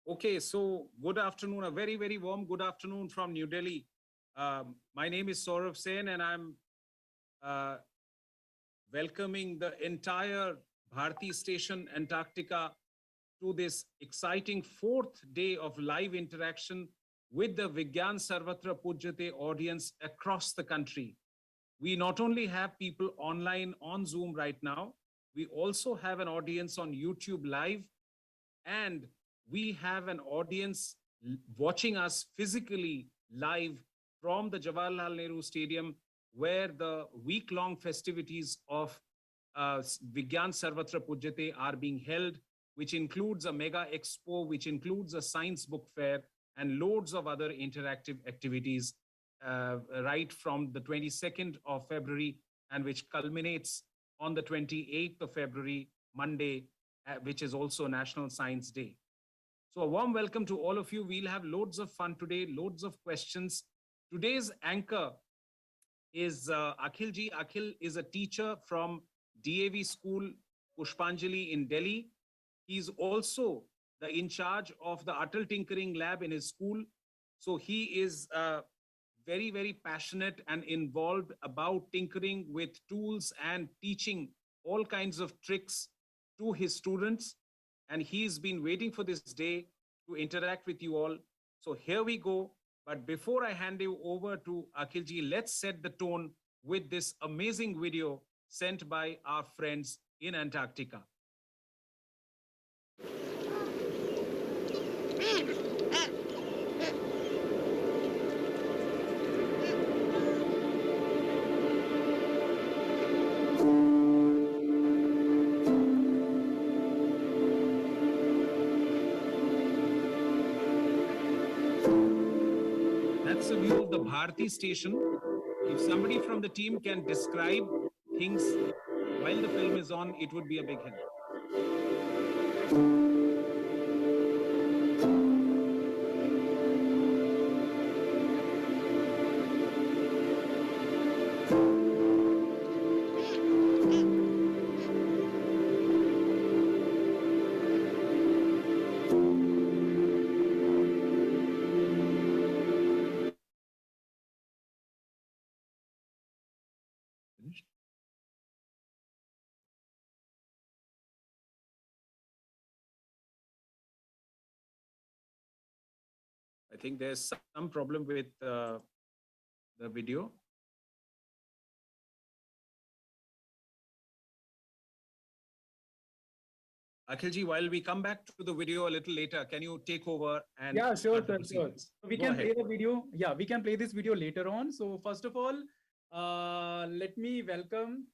Okay, so good afternoon, a very, very warm good afternoon from New Delhi. My name is Saurav Sen, and I'm uh, welcoming the entire Bharati Station, Antarctica, to this exciting fourth day of live interaction with the Vigyan Sarvatra Pujyate audience across the country. We not only have people online on Zoom right now, we also have an audience on YouTube Live, and we have an audience watching us physically live from the Jawaharlal Nehru Stadium, where the week-long festivities of Vigyan Sarvatra Pujyate are being held, which includes a mega expo, which includes a science book fair, and loads of other interactive activities right from the 22nd of February, and which culminates on the 28th of February, Monday, which is also National Science Day. So a warm welcome to all of you. We'll have loads of fun today, loads of questions. Today's anchor is Akhil ji. Akhil is a teacher from DAV School, Pushpanjali in Delhi. He's also the in charge of the Atal Tinkering Lab in his school. So he is very, very passionate and involved about tinkering with tools and teaching all kinds of tricks to his students. And he's been waiting for this day to interact with you all. So here we go. But before I hand you over to Akhilji, let's set the tone with this amazing video sent by our friends in Antarctica. That's a view of the Bharati Station. If somebody from the team can describe things while the film is on, it would be a big help. I think there's some problem with the video. Akhilji, while we come back to the video a little later, can you take over and Yeah, sure, start the sir, sure. proceedings? So we Go can ahead. play the video. Yeah, we can play this video later on. So first of all, let me welcome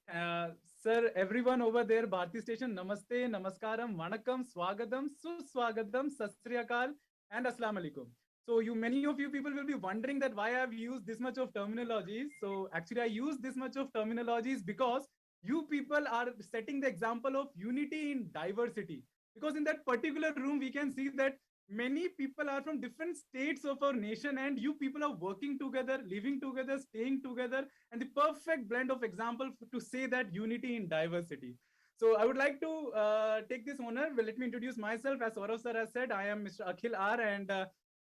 sir, everyone over there, Bharati Station. Namaste, Namaskaram, Vanakkam, Swagatam, Suswagatam, Sastriyakal, and Assalamu Alaikum. So many of you people will be wondering that why I've used this much of terminologies. So actually I use this much of terminologies because you people are setting the example of unity in diversity. Because in that particular room, we can see that many people are from different states of our nation, and you people are working together, living together, staying together, and the perfect blend of example to say that unity in diversity. So I would like to take this honor. Well, let me introduce myself. As Saurav sir has said, I am Mr. Akhil R, and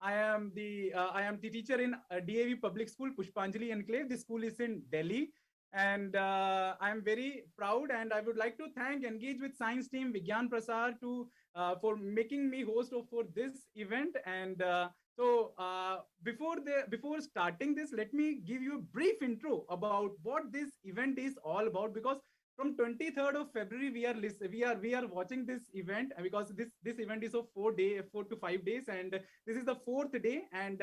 I am the teacher in DAV Public School, Pushpanjali Enclave. The school is in Delhi. And I am very proud, and I would like to thank Engage with Science team, Vigyan Prasad, for making me host for this event. And before starting this, let me give you a brief intro about what this event is all about. Because from 23rd of February, we are watching this event, because this event is of 4 to 5 days, and this is the fourth day. And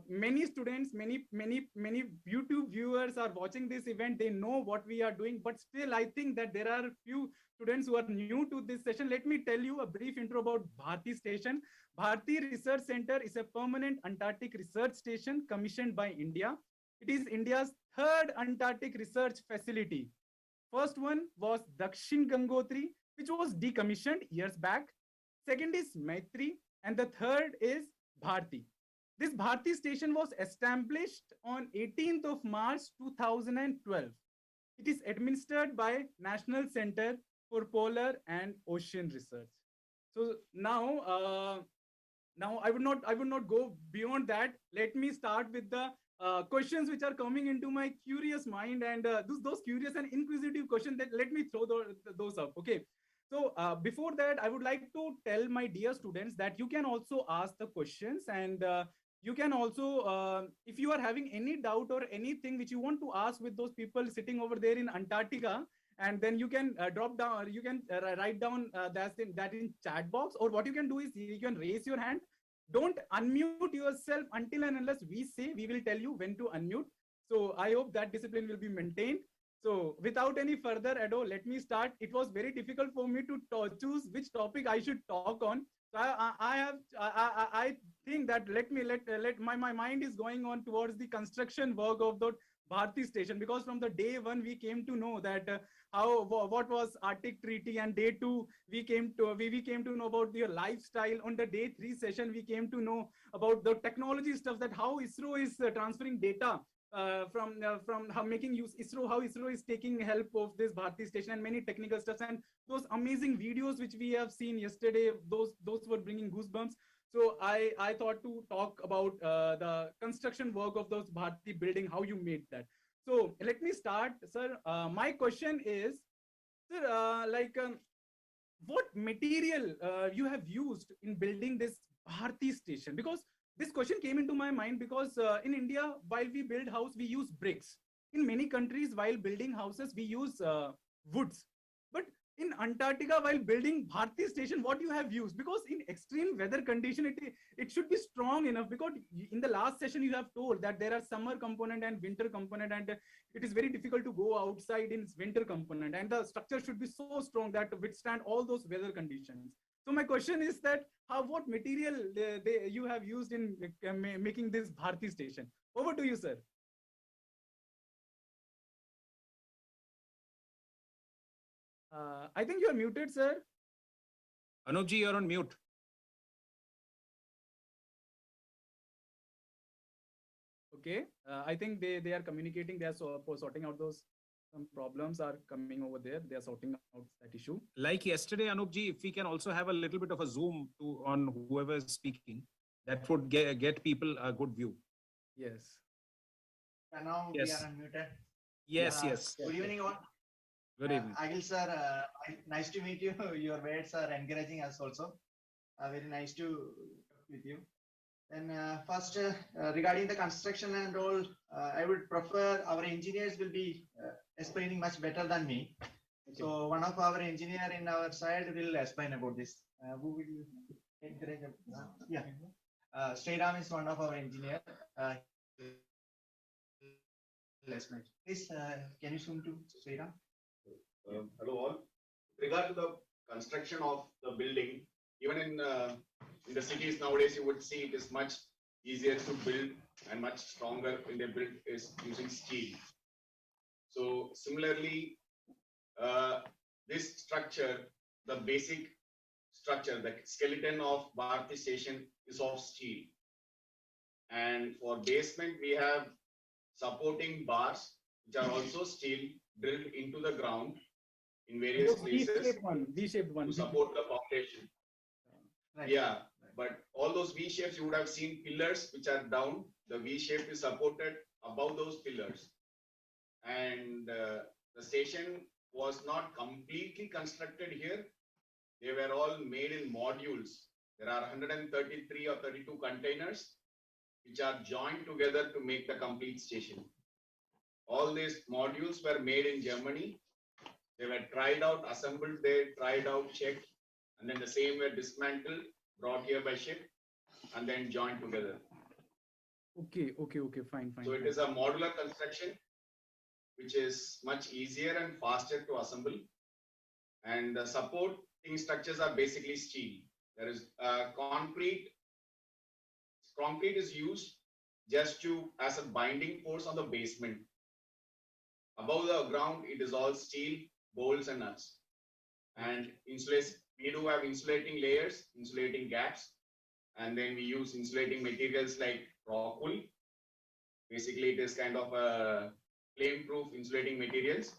many students, many YouTube viewers are watching this event. They know what we are doing, but still I think that there are few students who are new to this session. Let me tell you a brief intro about Bharati Station. Bharati Research Center is a permanent Antarctic research station commissioned by India. It is India's third Antarctic research facility. First one was Dakshin Gangotri, which was decommissioned years back. Second is Maitri, and the third is Bharti. This Bharti station was established on 18th of March 2012. It is administered by National Center for Polar and Ocean Research. So now now I would not go beyond that. Let me start with the questions which are coming into my curious mind, and those curious and inquisitive questions, that let me throw those up. Okay. So before that, I would like to tell my dear students that you can also ask the questions, and you can also, if you are having any doubt or anything which you want to ask with those people sitting over there in Antarctica, and then you can drop down, or you can write down that in chat box, or what you can do is you can raise your hand. Don't unmute yourself until and unless we say. We will tell you when to unmute. So I hope that discipline will be maintained. So without any further ado, let me start. It was very difficult for me to choose which topic I should talk on. So I think that let my mind is going on towards the construction work of the Bharati station, because from the day one we came to know that what was Arctic Treaty, and day two we came to know about their lifestyle. On the day three session, we came to know about the technology stuff, that how ISRO is transferring data from how making use how ISRO is taking help of this Bharati station, and many technical stuff, and those amazing videos which we have seen yesterday. Those were bringing goosebumps. So I thought to talk about the construction work of those Bharati building, how you made that. So let me start, sir. My question is, sir, what material you have used in building this Bharati station? Because this question came into my mind because in India, while we build house, we use bricks. In many countries, while building houses, we use woods. But in Antarctica, while building Bharati station, what you have used? Because in extreme weather condition, it should be strong enough. Because in the last session, you have told that there are summer component and winter component, and it is very difficult to go outside in winter component, and the structure should be so strong that to withstand all those weather conditions. So my question is that what material you have used in making this Bharati station? Over to you, sir. I think you are muted, sir. Anupji, you're on mute. Okay. I think they are communicating. They are sorting out those some problems are coming over there. They are sorting out that issue. Like yesterday, Anupji, if we can also have a little bit of a zoom on whoever is speaking, that would get people a good view. Yes. And now Yes. we are unmuted. Yes. Good evening, all. Good evening. Agil sir, nice to meet you. Your words are encouraging us also. Very nice to talk with you. And first, regarding the construction and all, I would prefer our engineers will be explaining much better than me. Okay. So one of our engineer in our side will explain about this. Who will encourage? Yeah. Sriram is one of our engineer. Please, can you zoom to Sriram? Hello all. With regard to the construction of the building, even in the cities nowadays, you would see it is much easier to build and much stronger when they build is using steel. So similarly, this structure, the basic structure, the skeleton of Bharati station is of steel. And for basement, we have supporting bars, which are also steel drilled into the ground in various places V-shaped one to support the foundation. Right. Yeah, but all those V shapes, you would have seen pillars which are down. The V shape is supported above those pillars. And the station was not completely constructed here. They were all made in modules. There are 133 or 32 containers which are joined together to make the complete station. All these modules were made in Germany. They were tried out, assembled there, tried out, checked, and then the same were dismantled, brought here by ship, and then joined together. Okay, fine. So it is a modular construction, which is much easier and faster to assemble. And the supporting structures are basically steel. There is concrete. Concrete is used just as a binding force on the basement. Above the ground, it is all steel, bolts and nuts. And we do have insulating layers, insulating gaps, and then we use insulating materials like rock wool. Basically, it is kind of a flame-proof insulating materials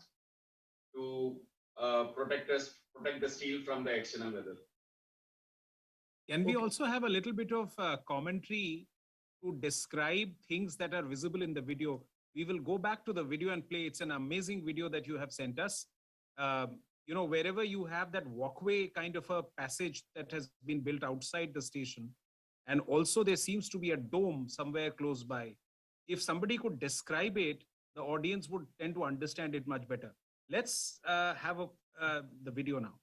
to protect the steel from the external weather. Can we Okay. also have a little bit of commentary to describe things that are visible in the video? We will go back to the video and play. It's an amazing video that you have sent us. You know, wherever you have that walkway kind of a passage that has been built outside the station, and also there seems to be a dome somewhere close by. If somebody could describe it, the audience would tend to understand it much better. Let's have the video now.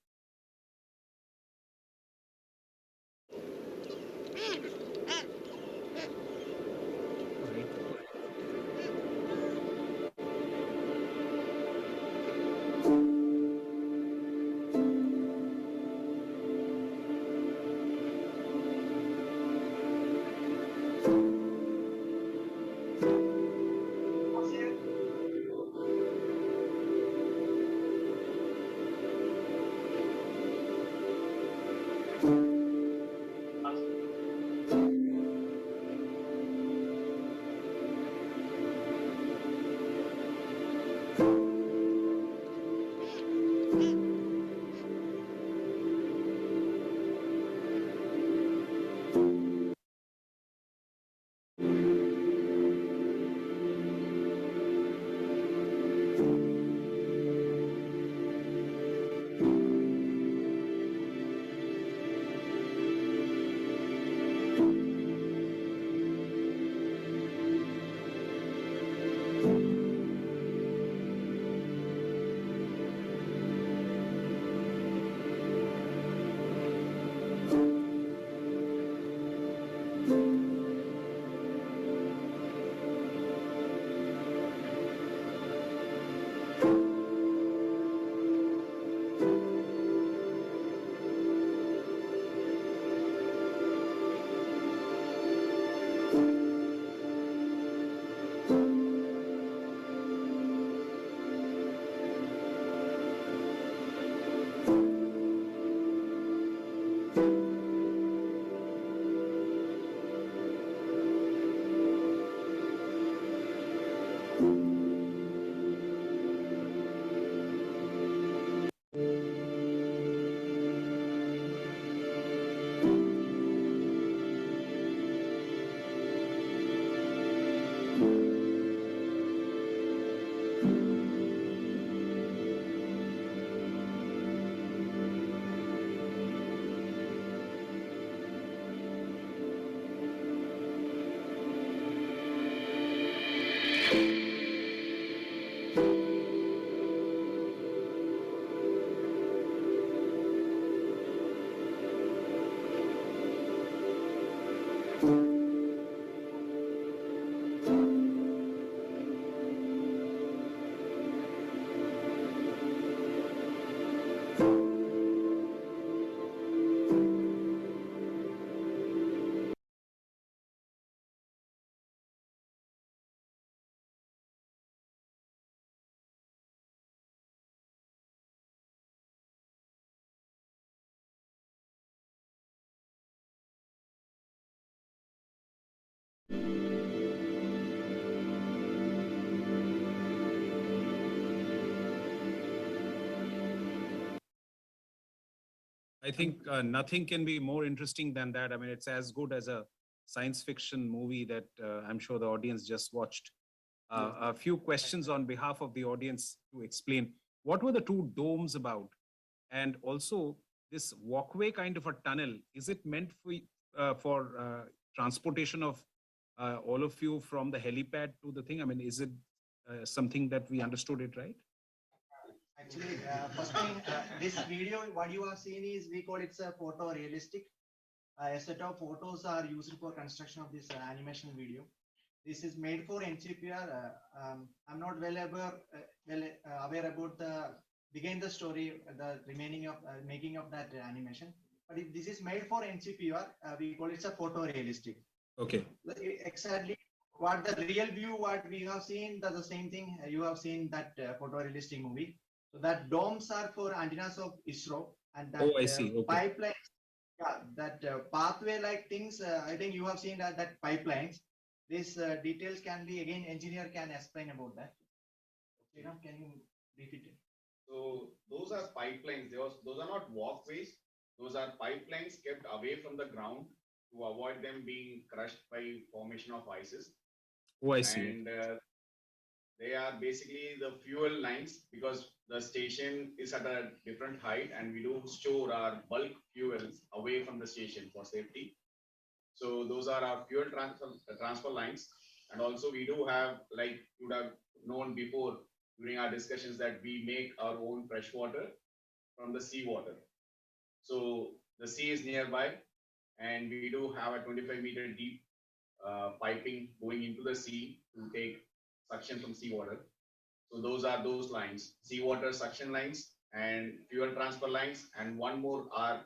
I think nothing can be more interesting than that. I mean, it's as good as a science fiction movie that I'm sure the audience just watched. A few questions on behalf of the audience to explain what were the two domes about, and also this walkway kind of a tunnel. Is it meant for transportation of all of you from the helipad to the thing? I mean, is it something that we understood it right? Actually, first thing, this video, what you are seeing is, we call it a photorealistic. A set of photos are used for construction of this animation video. This is made for NCPR. I'm not well aware about the behind the story, the remaining of making of that animation. But if this is made for NCPR, we call it a photorealistic. Okay. Exactly what the real view, what we have seen, that's the same thing. You have seen that photorealistic movie. So that domes are for antennas of ISRO, and that I see. Okay. pipeline, yeah, that pathway like things. I think you have seen that pipelines. These details can be, again, engineer can explain about that. You know, can you repeat it? So those are pipelines. Those are not walkways. those are pipelines kept away from the ground to avoid them being crushed by formation of ices. Oh, I see. And they are basically the fuel lines because the station is at a different height and we do store our bulk fuels away from the station for safety. So those are our fuel transfer lines. And also we do have, like you would have known before during our discussions, that we make our own fresh water from the seawater. So the sea is nearby and we do have a 25-meter deep piping going into the sea to take suction from seawater. So those are those lines, seawater suction lines and fuel transfer lines, and one more are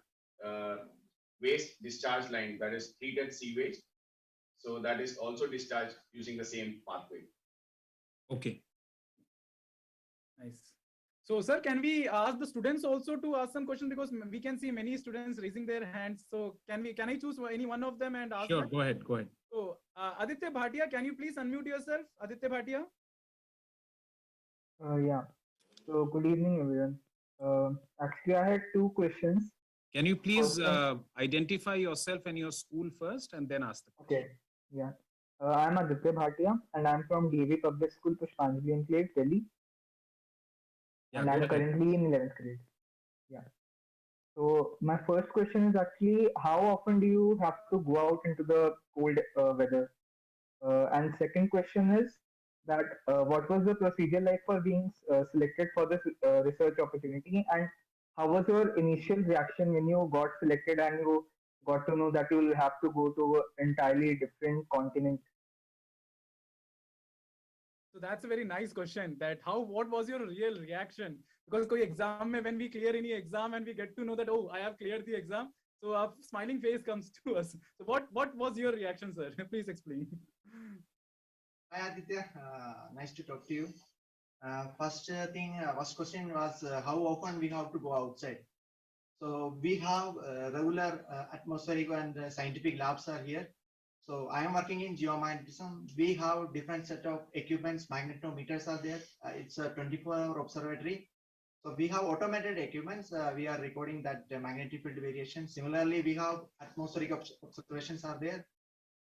waste discharge line, that is treated sea waste. So that is also discharged using the same pathway. Okay. Nice. So, sir, can we ask the students also to ask some questions, because we can see many students raising their hands. So, can I choose any one of them and ask? Sure, them? go ahead. So, Aditya Bhatia, can you please unmute yourself? Aditya Bhatia. Yeah. So good evening, everyone. Actually, I had two questions. Can you please Okay. identify yourself and your school first and then ask the question? Okay. Yeah. I'm Aditya Bhatia, and I'm from DAV Public School, Pushpanjali Enclave, Delhi, Yeah, and go I'm ahead. currently in 11th grade. Yeah. So my first question is actually, how often do you have to go out into the cold weather? And second question is that what was the procedure like for being selected for this research opportunity, and how was your initial reaction when you got selected and you got to know that you will have to go to an entirely different continent? So that's a very nice question. That what was your real reaction? Because koi exam mein, when we clear any exam and we get to know that, oh, I have cleared the exam, so a smiling face comes to us. So what was your reaction, sir? Please explain. Hi Aditya, nice to talk to you. First question was how often we have to go outside. So we have regular atmospheric and scientific labs are here. So I am working in geomagnetism. We have different set of equipments. Magnetometers are there. It's a 24-hour observatory. So we have automated equipments. We are recording that magnetic field variation. Similarly, we have atmospheric observations are there.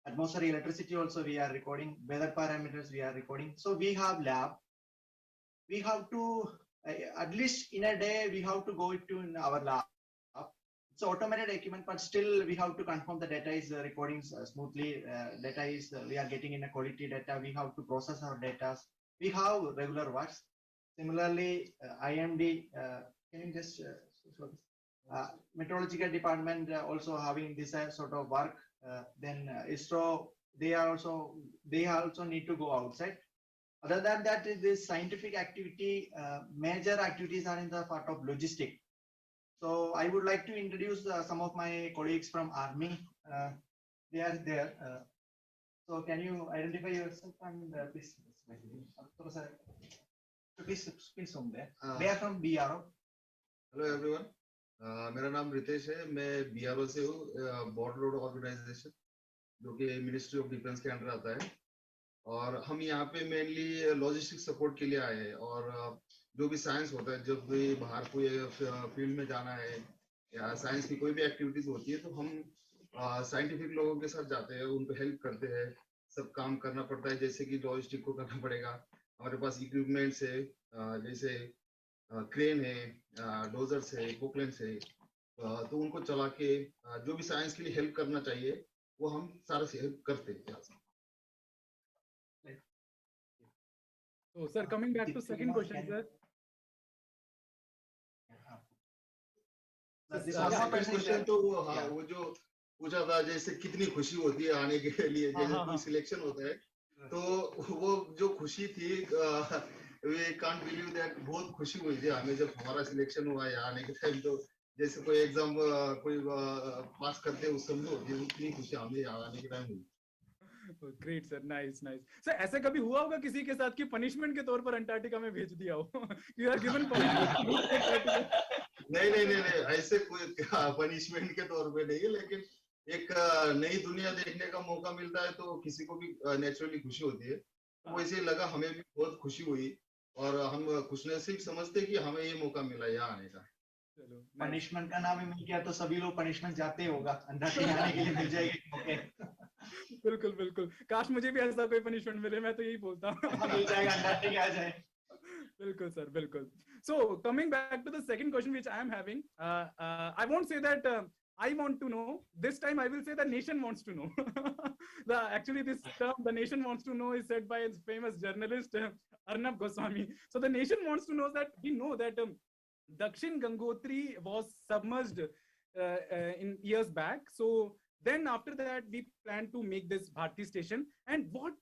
Atmospheric electricity also we are recording. Weather parameters we are recording. So we have lab. We have to at least in a day we have to go to in our lab. It's automated equipment, but still we have to confirm the data is recording smoothly. Data is we are getting in a quality data. We have to process our data. We have regular works. Similarly, IMD. Can you just meteorological department also having this sort of work. Then ISRO they also need to go outside. Other than that, this scientific activity, major activities are in the part of logistic. So I would like to introduce some of my colleagues from Army. They are there. So can you identify yourself and please please from there. They are from BRO. Hello everyone. मेरा नाम रितेश है. मैं BRO से हूँ, border road organisation, जो कि ministry of defence के under आता है. और हम यहाँ पे मेनली लॉजिस्टिक सपोर्ट के लिए आए हैं. और जो भी साइंस होता है, जब भी बाहर कोई फील्ड में जाना है या साइंस की कोई भी एक्टिविटीज होती है, तो हम साइंटिफिक लोगों के साथ जाते हैं, उनको हेल्प करते हैं. सब काम करना पड़ता है, जैसे कि लॉजिस्टिक को करना पड़ेगा. हमारे पास इक्विपमेंट्स है, जैसे क्रेन है, डोजर्स है, पोकलेंस है, तो उनको चला के जो भी साइंस के लिए हेल्प करना चाहिए वो हम सारा से हेल्प करते हैं. So, sir, coming back to second question, sir. Question तो वो जो पूछा था, जैसे कितनी खुशी होती है आने के लिए, जैसे कोई सिलेक्शन होता है, तो वो जो खुशी थी, वी कांट बिलीव दैट, बहुत खुशी हुई थी हमें जब हमारा सिलेक्शन हुआ यहाँ आने के टाइम. तो जैसे कोई एग्जाम कोई पास करते हैं उस समय होती है, उतनी खुशी हमें यहाँ आने के टाइम हुई. Great sir, nice nice. Sir ऐसे कभी हुआ होगा किसी के साथ कि पनिशमेंट के तौर पर अंटार्कटिका में भेज दिया हो? You are given punishment. नहीं, ऐसे कोई पनिशमेंट के तौर पे नहीं है, लेकिन एक नई दुनिया देखने का मौका मिलता है तो किसी को भी नेचुरली खुशी होती है. तो वैसे लगा हमें भी बहुत खुशी हुई और हम खुशनसीब समझते कि हमें ये मौका मिला यहाँ आने का. चलो nice. पनिशमेंट का नाम ही मिल गया तो सभी लोग पनिशमेंट जाते ही होगा, अंटार्कटिका आने के लिए मिल जाएगी। ओके बिल्कुल बिल्कुल, काश मुझे भी ऐसा कोई पनिशमेंट मिले, मैं तो यही बोलता हूँ। मिल जाएगा, अंटार्कटिका आ जाए। बिल्कुल सर, बिल्कुल. So coming back to the second question which I am having, I won't say that I want to know. This time I will say the nation wants to know. Actually this term, the nation wants to know, is said by a famous journalist Arnab Goswami. So the nation wants to know that we know that Dakshin Gangotri was submerged in years back. So then after that we plan to make this Bharati station, and what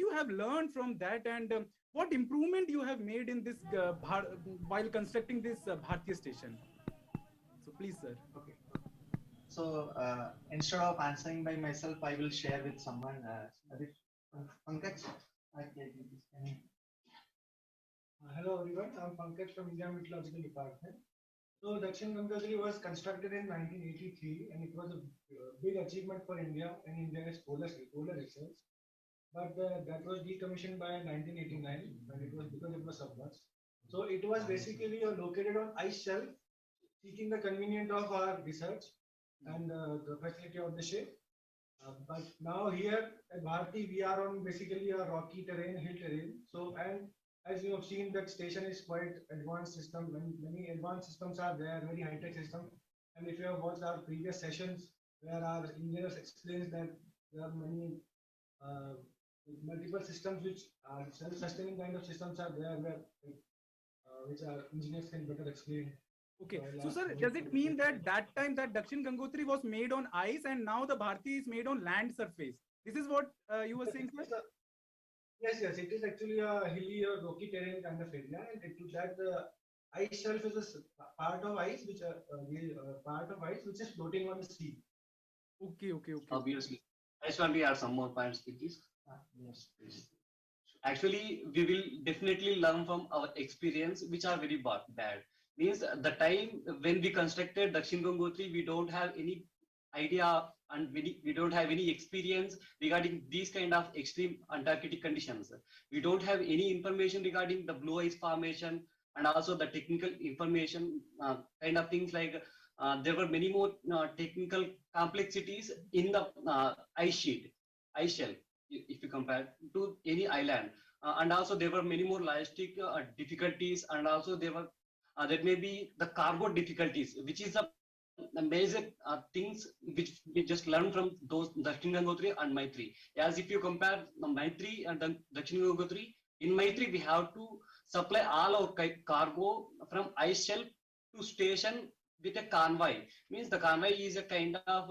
you have learned from that, and what improvement you have made in this while constructing this Bharati station. So please sir. Okay. So instead of answering by myself, I will share with someone. Pankaj. Hello everyone, I'm Pankaj from India Meteorological Department. So Dakshin Gangotri was constructed in 1983 and it was a big achievement for India and India's polar research. But that was decommissioned by 1989 and it was because it was submerged. So it was basically located on ice shelf, seeking the convenience of our research and the facility of the ship. But now here at Bharati, we are on basically a rocky terrain, hill terrain. So, and as you have seen, that station is quite advanced system. Many advanced systems are there, very high-tech system. And if you have watched our previous sessions, where our engineers explains that there are many multiple systems which are self-sustaining kind of systems are there, where which our engineers can better explain. Okay, so sir, does it mean that that time that Dakshin Gangotri was made on ice and now the Bharati is made on land surface? This is what you were saying, sir? Yes, it is actually a hilly or rocky terrain kind of area, and that the ice shelf is a part of ice which is floating on the sea. Okay. Obviously, I just want to add some more points with this. Yes, please. Actually, we will definitely learn from our experience, which are very bad. Means the time when we constructed Dakshin Gangotri, we don't have any idea and we don't have any experience regarding these kind of extreme Antarctic conditions. We don't have any information regarding the blue ice formation and also the technical information kind of things, like there were many more technical complexities in the ice shelf, if you compare to any island. And also there were many more logistic difficulties, and also there may be the cargo difficulties, which is the major things which we just learned from those Dakshin Gangotri and Maitri. As if you compare Maitri and Dakshin Gangotri, in Maitri we have to supply all our cargo from ice shelf to station with a convoy. Means the convoy is a kind of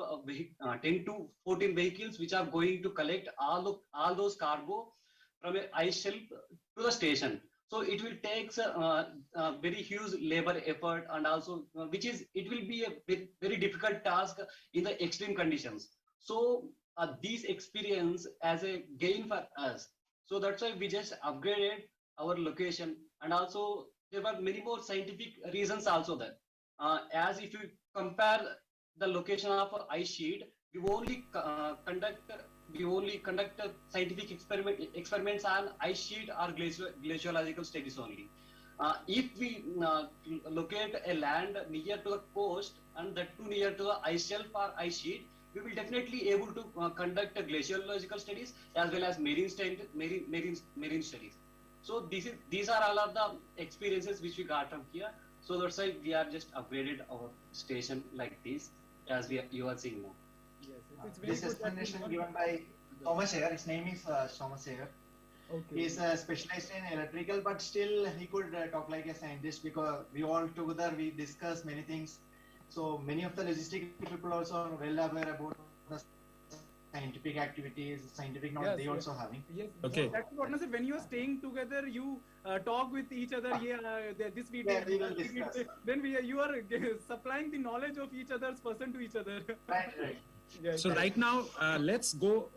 10 to 14 vehicles which are going to collect all those cargo from a ice shelf to the station. So it will take a very huge labor effort, and also it will be a very difficult task in the extreme conditions. So this experience as a gain for us. So that's why we just upgraded our location, and also there were many more scientific reasons also there. As if you compare the location of an ice sheet, we only conduct scientific experiments on ice sheet or glaciological studies only. If we locate a land near to the coast and that too near to the ice shelf or ice sheet, we will definitely able to conduct glaciological studies as well as marine studies. So these are all of the experiences which we got from here. So that's why we are just upgraded our station like this, as you are seeing now. Yes, it's very This good explanation given by Thomas here. His name is Thomas here. Okay. He is specialized in electrical, but still he could talk like a scientist, because we all together we discuss many things. So many of the logistic people also are well aware about the scientific activities, scientific knowledge they also having. Yes. Okay. That's what I said. When you are staying together, you talk with each other. This video. Yeah, we will discuss. Then you are supplying the knowledge of each other's person to each other. Right. Yes. So right now, let's go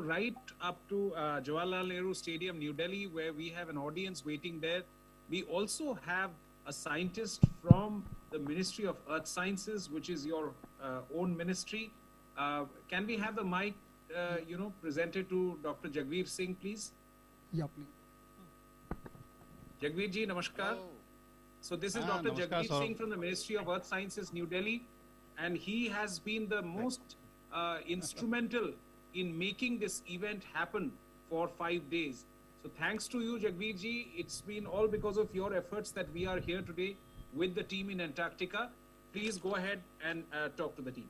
right up to Jawaharlal Nehru Stadium, New Delhi, where we have an audience waiting there. We also have a scientist from the Ministry of Earth Sciences, which is your own ministry. Can we have the mic, presented to Dr. Jagveer Singh, please? Yeah, please. Jagveer ji, namaskar. So this is Dr. Namaskar, Jagmeet Saurabh. Singh from the Ministry of Earth Sciences, New Delhi, and he has been the most instrumental in making this event happen for 5 days. So thanks to you, Jagmeet ji. It's been all because of your efforts that we are here today with the team in Antarctica. Please go ahead and talk to the team.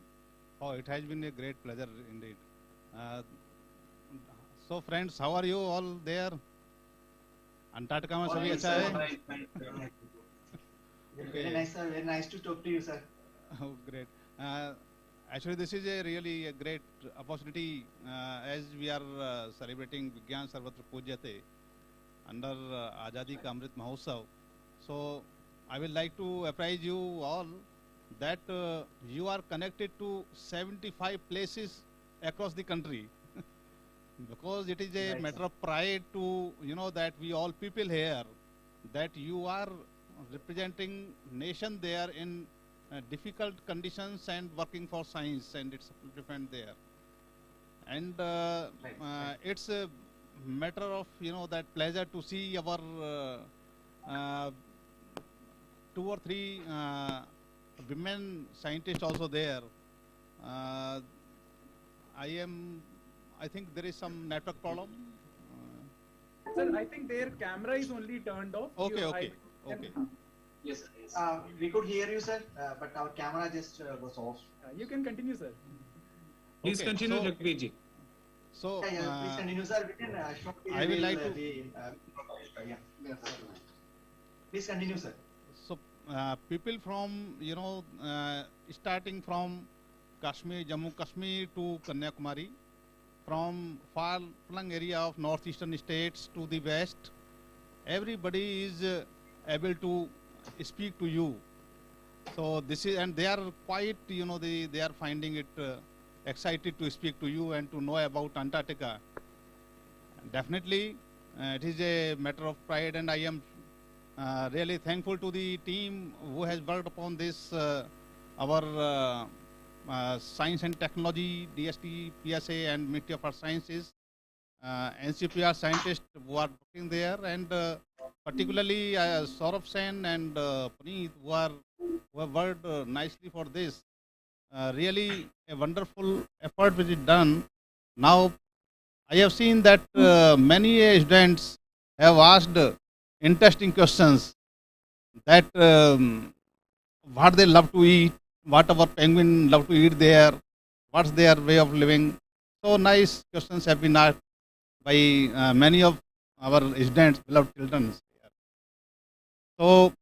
Oh, it has been a great pleasure indeed. So friends, how are you all there? Antarctica में सभी अच्छा है? Very nice, sir. Very nice to talk to you, sir. Oh, great. Actually, this is a really a great opportunity as we are celebrating Vigyan Sarvatra Pujyate under Azadi Ka Amrit Mahotsav. So, I will like to apprise you all that you are connected to 75 places across the country. Because it is a Right, matter sir. of pride to that we all people here, that you are representing nation there in difficult conditions and working for science and its different there. And it's a matter of that pleasure to see our 2 or 3 women scientists also there. I think there is some network problem. Sir, I think their camera is only turned off. Okay, You- okay, I- okay. Yes, sir. Yes. We could hear you, sir, but our camera just was off. You can continue, sir. Please Okay, continue, so- Jagmeet ji. So, Please continue, sir. We can shortly I will like reveal to- yeah. Please continue, sir. So, people from, starting from Kashmir, Jammu Kashmir to Kanyakumari, from far-flung area of northeastern states to the west, everybody is able to speak to you. So this is, and they are quite, they are finding it excited to speak to you and to know about Antarctica. Definitely, it is a matter of pride, and I am really thankful to the team who has worked upon this, our Science and Technology, DST, PSA, and Ministry of Earth Sciences, NCPR scientists who are working there, and particularly Saurabh Sen and Puneet who have worked nicely for this. Really a wonderful effort which is done. Now, I have seen that many students have asked interesting questions that what they love to eat, what our penguin love to eat there, what's their way of living. So nice questions have been asked by many of our students, beloved children. So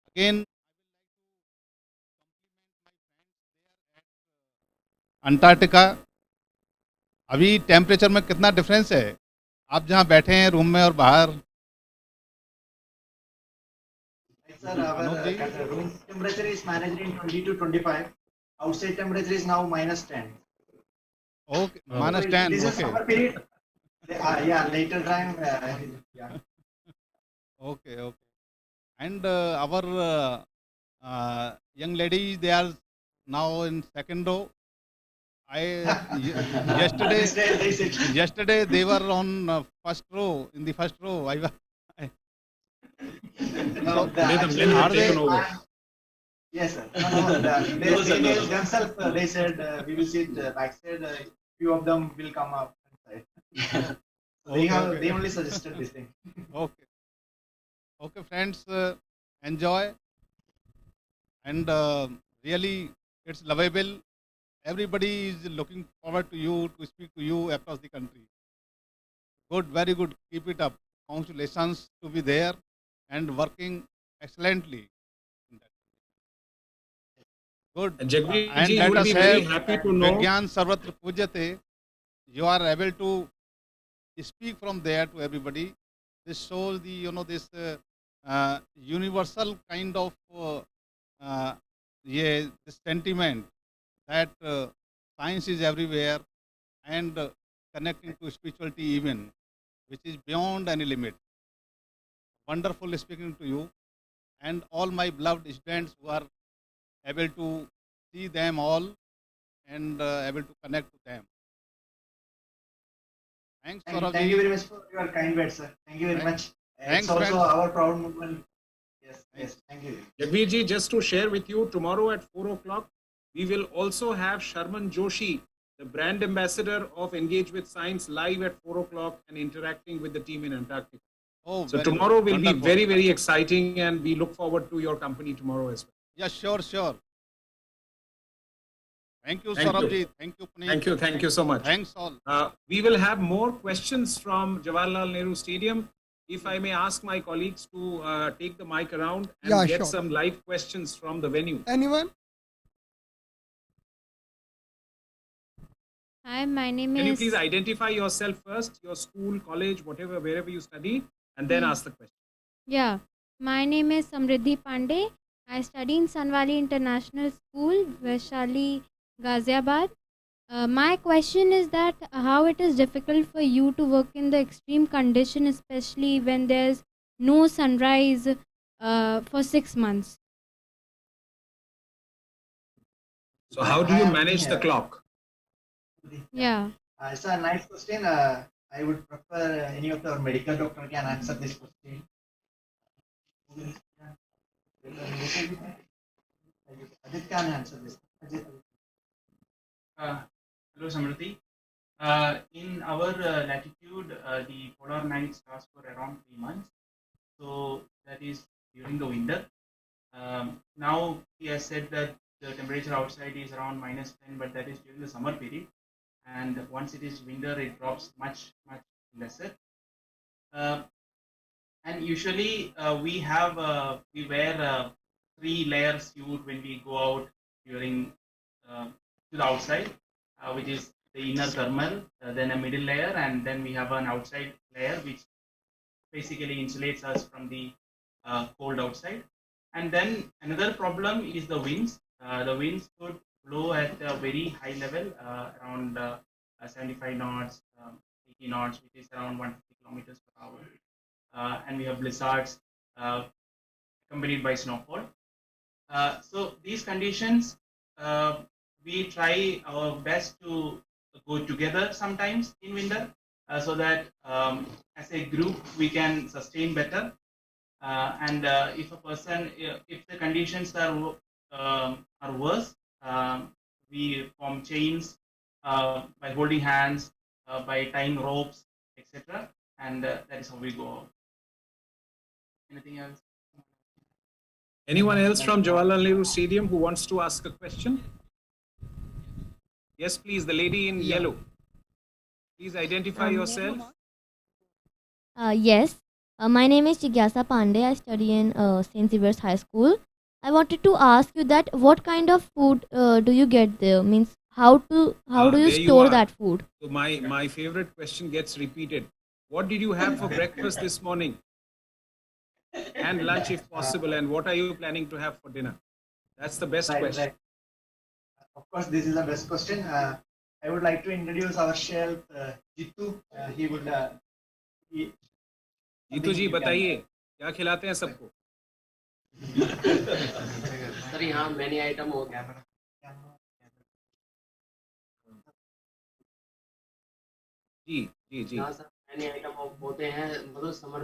again, Antarctica अभी temperature में कितना difference है आप जहाँ बैठे हैं room में और बाहर Right, sir, our room temperature is managed in 20 to 25. Outside temperature is now -10. Okay minus 10 This is okay summer period. Yeah, later time. Yeah. okay okay and our young ladies, they are now in second row. Yesterday they were on first row, in the first row. No, Are they taken over? Yes, sir. No, they themselves, they said we will sit backside. Few of them will come up inside. They only suggested this thing. Okay, friends, enjoy, and really it's lovable. Everybody is looking forward to you, to speak to you across the country. Good, very good. Keep it up. Congratulations to be there and working excellently. Good. And Jagmeet And ji, let you will us be very have happy to know. Vigyan Sarvatra Pujyate. You are able to speak from there to everybody. This shows the this universal kind of this sentiment that science is everywhere and connecting to spirituality even, which is beyond any limit. Wonderful speaking to you and all my beloved students who are able to see them all and able to connect to them. Thanks, Thank Saurabh you ji. very much for your kind words, sir. Thank you very much. Thanks, It's also friends. our proud moment. Yes. Thank you. Jagveer ji, just to share with you, tomorrow at 4 o'clock, we will also have Sharman Joshi, the brand ambassador of Engage with Science, live at 4 o'clock and interacting with the team in Antarctica. Oh, So very tomorrow good. will be Wonderful. very, very exciting, and we look forward to your company tomorrow as well. Yes, sure. Thank you, Thank Saurabh you. ji. Thank you, Puneet. Thank you so much. Thanks all. We will have more questions from Jawaharlal Nehru Stadium. If I may ask my colleagues to take the mic around and get some live questions from the venue. Anyone? Hi, my name Can you is. please identify yourself first, your school, college, whatever, wherever you study, and then ask the question. Yeah, my name is Samriddhi Pandey. I study in Sanwali International School, Vaishali, Ghaziabad. My question is that how it is difficult for you to work in the extreme condition, especially when there's no sunrise for 6 months. So how do you manage the clock? Yeah. It's a nice question. I would prefer any of our medical doctor can answer this question. Ajit can answer this. Ajit. Hello, Samriddhi. In our latitude, the polar nights last for around 3 months. So that is during the winter. Now he has said that the temperature outside is around -10, but that is during the summer period. And once it is winter, it drops much lesser. And usually we wear 3-layer suit when we go out during to the outside, which is the inner thermal, then a middle layer, and then we have an outside layer which basically insulates us from the cold outside. And then another problem is the winds. The winds could blow at a very high level, around 75 knots, 80 knots, which is around 150 kilometers per hour. And we have blizzards accompanied by snowfall. So these conditions, we try our best to go together sometimes in winter, so that as a group we can sustain better. And if the conditions are worse, we form chains by holding hands, by tying ropes, etc. And that is how we go out. Anything else? Anyone else from Jawaharlal Nehru Stadium who wants to ask a question? Yes, please, the lady in yellow. Please identify yourself. Yes, my name is Jigyasa Pandey. I study in St. Xavier's High School. I wanted to ask you that what kind of food do you get there? Means how do you store that food? So my favorite question gets repeated. What did you have for breakfast this morning? And lunch if possible. And what are you planning to have for dinner? That's the best question. Right. Of course, this is the best question. I would like to introduce our chef, Jitu. He would. Jitu ji बताइए क्या खिलाते हैं सबको? Sir यहाँ many item हो गया। जी। यहाँ sir many item होते हैं, मतलब समर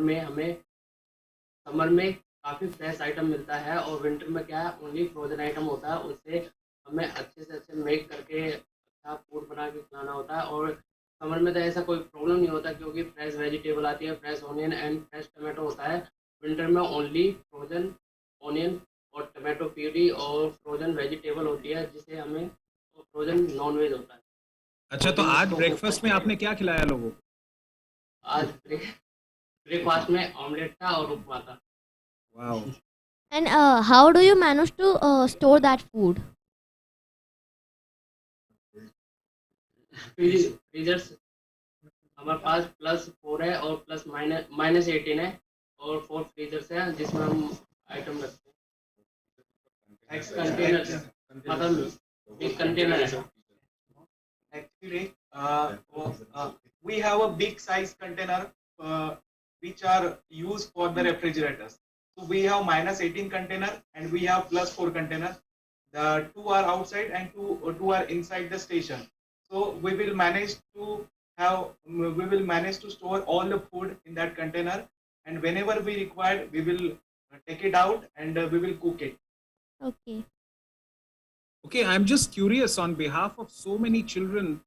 में काफ़ी फ्रेश आइटम मिलता है, और विंटर में क्या है ओनली फ्रोजन आइटम होता है। उससे हमें अच्छे से अच्छे मेक करके अच्छा फूड बना के खिलाना होता है। और समर में तो ऐसा कोई प्रॉब्लम नहीं होता क्योंकि फ्रेश वेजिटेबल आती है, fresh onion and fresh tomato होता है। विंटर में ओनली फ्रोजन ऑनियन और टमाटो प्यूरी और फ्रोजन वेजिटेबल होती है, जिसे हमें फ्रोजन नॉन वेज होता है। अच्छा, तो आज ब्रेकफास्ट में आपने क्या खिलाया लोगों को? आज ब्रेकफास्ट में ऑमलेट था और उपमा था। Wow. And how do you manage to store that food? Freezers हमारे पास +4 है और -18 है, और 4 फ्रीजर्स हैं जिसमें हम आइटम रखते हैं। एक कंटेनर है। Actually, we have a big size container which are used for the refrigerators. So we have -18 container and we have +4 container. The 2 are outside and two are inside the station. So we will manage to store all the food in that container, and whenever we require, we will take it out and we will cook it. Okay. Okay, I'm just curious on behalf of so many children,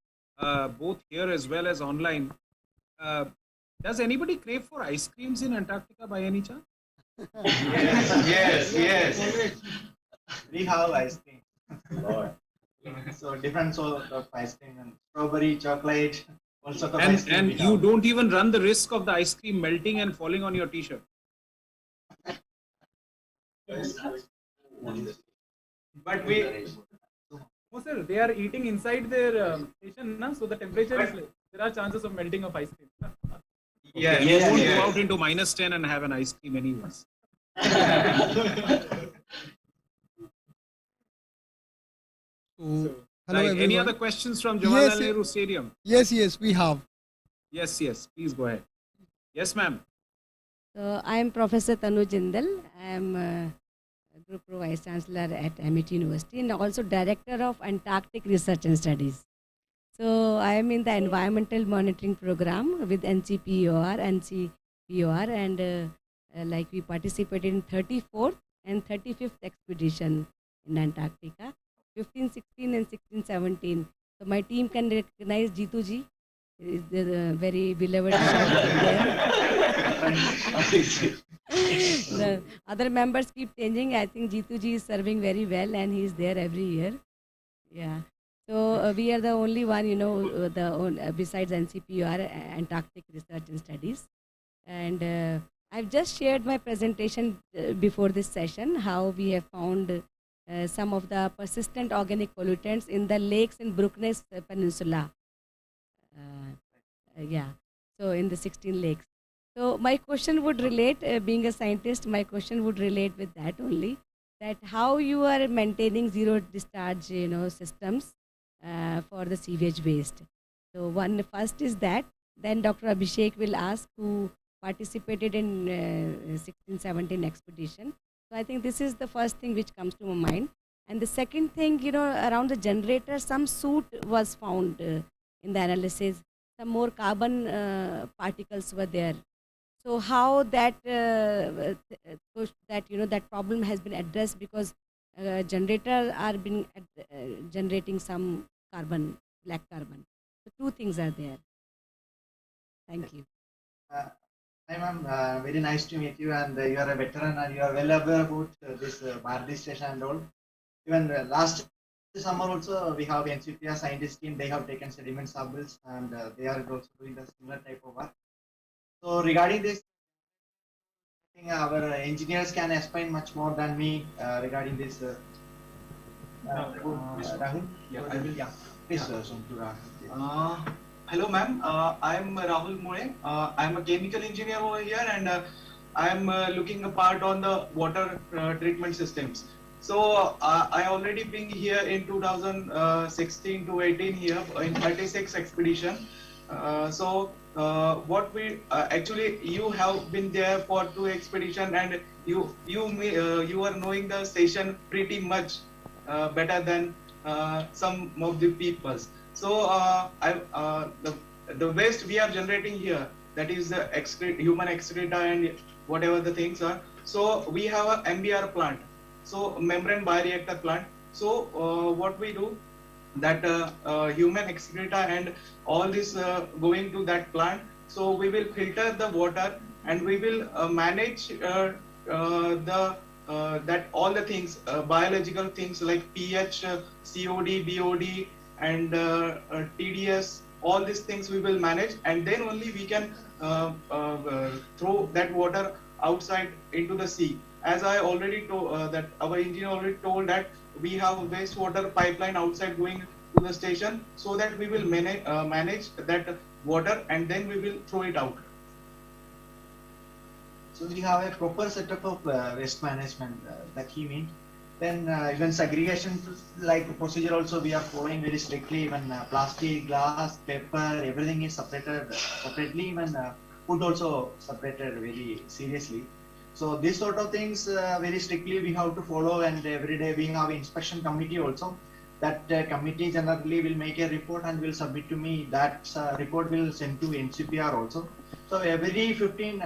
both here as well as online. Does anybody crave for ice creams in Antarctica by any chance? Yes. We have ice cream. So different sort of ice cream and strawberry, chocolate, all sort of ice cream. And you don't even run the risk of the ice cream melting and falling on your t-shirt. But we, Oh, sir, they are eating inside their station, na? So the temperature is like, there are chances of melting of ice cream. yeah, You won't yes. go out into -10 and have an ice cream anyways. So, hello Right. everyone. Any other questions from Jawaharlal Yes, Nehru Stadium? yes, we have. Yes, please go ahead. Yes, ma'am. So I am Professor Tanu Jindal. I am Group Pro Vice Chancellor at MIT University and also Director of Antarctic Research and Studies. So I am in the Environmental Monitoring Program with NCPOR, and like we participated in 34th and 35th expedition in Antarctica, 15, 16 and 16, 17. So my team can recognize Jitu ji, is the very beloved there. The other members keep changing. I think Jitu ji is serving very well and he is there every year. Yeah. So we are the only one, besides NCPUR, Antarctic Research and Studies. And I've just shared my presentation before this session, how we have found some of the persistent organic pollutants in the lakes in Brookness Peninsula. So in the 16 lakes. So my question would relate, being a scientist, my question would relate with that only, that how you are maintaining zero discharge, systems for the sewage waste. So first is that, then Dr. Abhishek will ask, who participated in 16-17 expedition. So I think this is the first thing which comes to my mind. And the second thing, around the generator, some soot was found in the analysis. Some more carbon particles were there. So how that that problem has been addressed, because generators are been generating some carbon, black carbon. So two things are there. Thank you. Hi ma'am, very nice to meet you, and you are a veteran and you are well aware about this Bharati Station and all. Even last summer also we have NCPR scientist team, they have taken sediment samples and they are also doing the similar type of work. So regarding this, I think our engineers can explain much more than me regarding this. Rahul? Yeah, Please, Rahul. Hello, ma'am. I am Rahul More. I am a chemical engineer over here, and I am looking a part on the water treatment systems. So I already been here in 2016 to 18 here in 36 expedition. What we actually, you have been there for 2 expedition, and you are knowing the station pretty much better than some of the peoples. So the waste we are generating here, that is the human excreta and whatever the things are. So we have a MBR plant, so membrane bioreactor plant. So what we do, that human excreta and all this going to that plant. So we will filter the water and we will manage that all the things, biological things like pH, COD, BOD, and TDS, all these things we will manage, and then only we can throw that water outside into the sea. As I already told, that our engineer already told that we have wastewater pipeline outside going to the station, so that we will manage that water and then we will throw it out. So we have a proper setup of waste management that he means. Then even segregation like procedure also we are following very strictly. Even plastic, glass, paper, everything is separated separately. Even food also separated very seriously. So these sort of things very strictly we have to follow, and every day we have inspection committee also. That committee generally will make a report and will submit to me. That report will send to NCPR also. So So every 14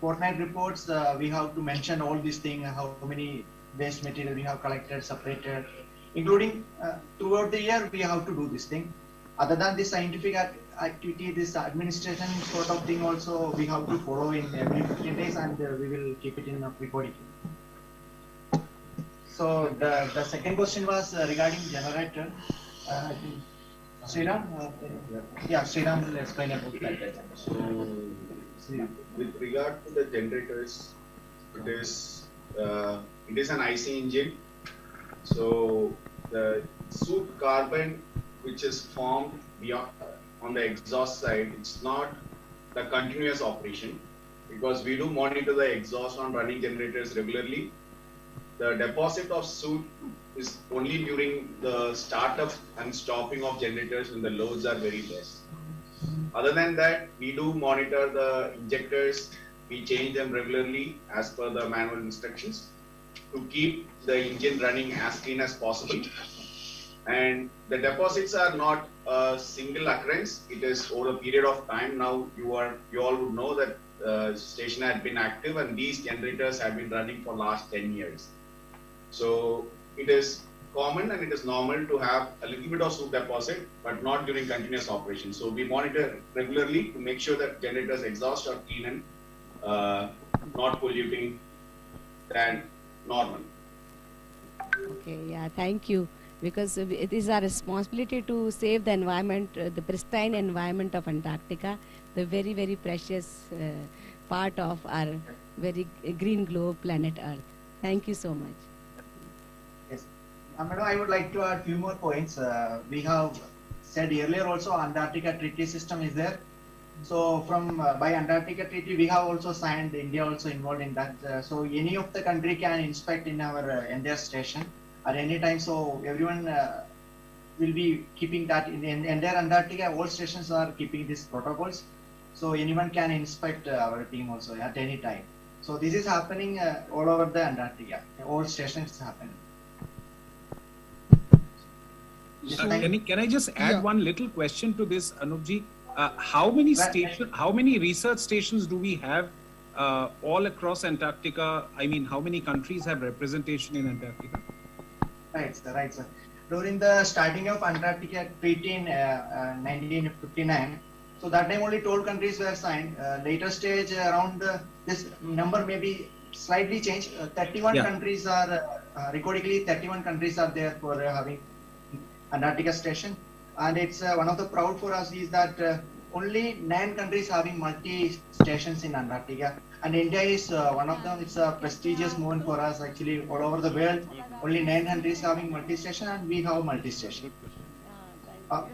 fortnight reports, we have to mention all these things, how many waste material we have collected, separated, including throughout the year, we have to do this thing. Other than this scientific activity, this administration sort of thing also we have to follow in every 15 days, and we will keep it in a recording. So the second question was regarding generator. I think Sriram? Yeah, Sriram will explain about that. So, with regard to the generators, it is an IC engine. So the soot carbon which is formed beyond on the exhaust side, it's not the continuous operation, because we do monitor the exhaust on running generators regularly. The deposit of soot is only during the startup and stopping of generators when the loads are very less. Other than that, we do monitor the injectors. We change them regularly as per the manual instructions to keep the engine running as clean as possible. And the deposits are not a single occurrence. It is over a period of time. Now you all would know that the station had been active and these generators have been running for last 10 years. So it is common and it is normal to have a little bit of soot deposit, but not during continuous operation. So we monitor regularly to make sure that generators exhaust are clean and not polluting than normal. Okay, yeah, thank you. Because it is our responsibility to save the environment, the pristine environment of Antarctica, the very, very precious part of our very green globe planet Earth. Thank you so much. Yes. Madam, I would like to add a few more points. We have said earlier also Antarctica Treaty System is there. So from by Antarctica Treaty, we have also signed, India also involved in that. So any of the country can inspect in our India station at any time. So everyone will be keeping that in the entire Antarctica. All stations are keeping these protocols. So anyone can inspect our team also at any time. So this is happening all over the Antarctica. All stations happen. Can I just add one little question to this, Anupji? How many research stations do we have all across Antarctica? I mean, how many countries have representation in Antarctica? Right, sir. During the starting of Antarctica Treaty in 1959, so that time only 12 countries were signed. Later stage around this number may be slightly changed. 31 countries are recordedly 31 countries are there for having Antarctica station, and it's one of the proud for us is that only 9 countries having multi stations in Antarctica, and India is one of them. It's a prestigious moment for us actually all over the world. Only 9 countries having multi-station, and we have multi-station.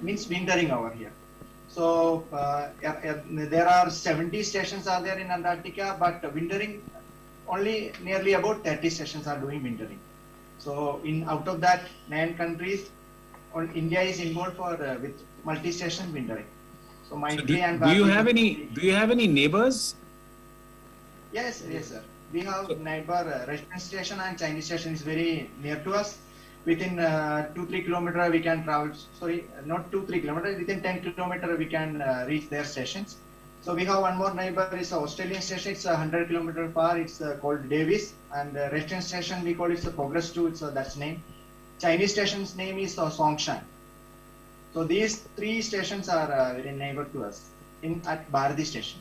Means wintering over here. So there are 70 stations are there in Antarctica, but wintering only nearly about 30 stations are doing wintering. So out of that 9 countries, India is involved for with multi-station wintering. So do you have any neighbors? Yes, sir. We have neighbor Russian station and Chinese station is very near to us. Within 2-3 kilometers we can travel. Sorry, not 2-3 kilometers. Within 10 kilometers we can reach their stations. So we have one more neighbor. It's an Australian station. It's 100 kilometers far. It's called Davis. And Russian station we call it the Progress 2. It's that's name. Chinese station's name is Songshan. So these 3 stations are very neighbor to us at Bharati Station.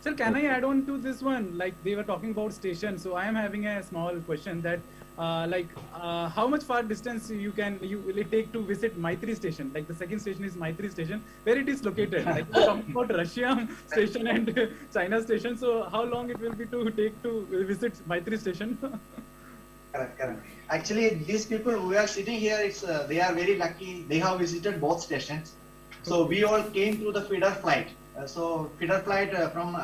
Sir, can I add on to this one? Like they were talking about station, so I am having a small question that, how much far distance will it take to visit Maitri Station? Like the second station is Maitri Station, where it is located. Like we're talking about Russia station and China station. So how long it will be to take to visit Maitri Station? Correct. Actually, these people who are sitting here, they are very lucky. They have visited both stations. So we all came through the feeder flight. So feeder flight from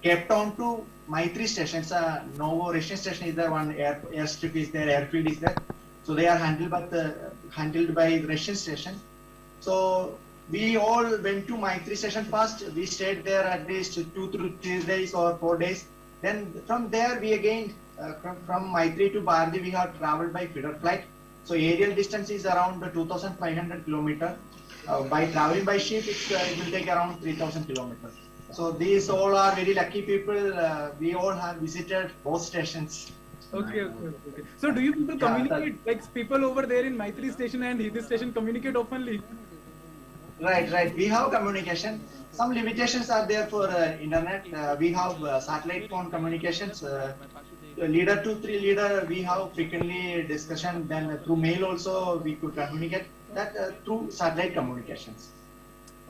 Cape Town to Maitri Station. Novo Russian station is there. One airstrip is there. Airfield is there. So they are handled by the Russian station. So we all went to Maitri Station first. We stayed there at least 2 to 3 days or 4 days. Then from there we again from Maitri to Bharati we have traveled by feeder flight. So aerial distance is around 2,500 kilometers. By traveling by ship, it will take around 3,000 kilometers. So these all are very lucky people. We all have visited both stations. Okay. So do you people communicate, like people over there in Maitri station and Hidi station communicate openly? Right. We have communication. Some limitations are there for internet. We have satellite phone communications. Leader to three leader, we have frequently discussion. Then through mail also we could communicate that through satellite communications.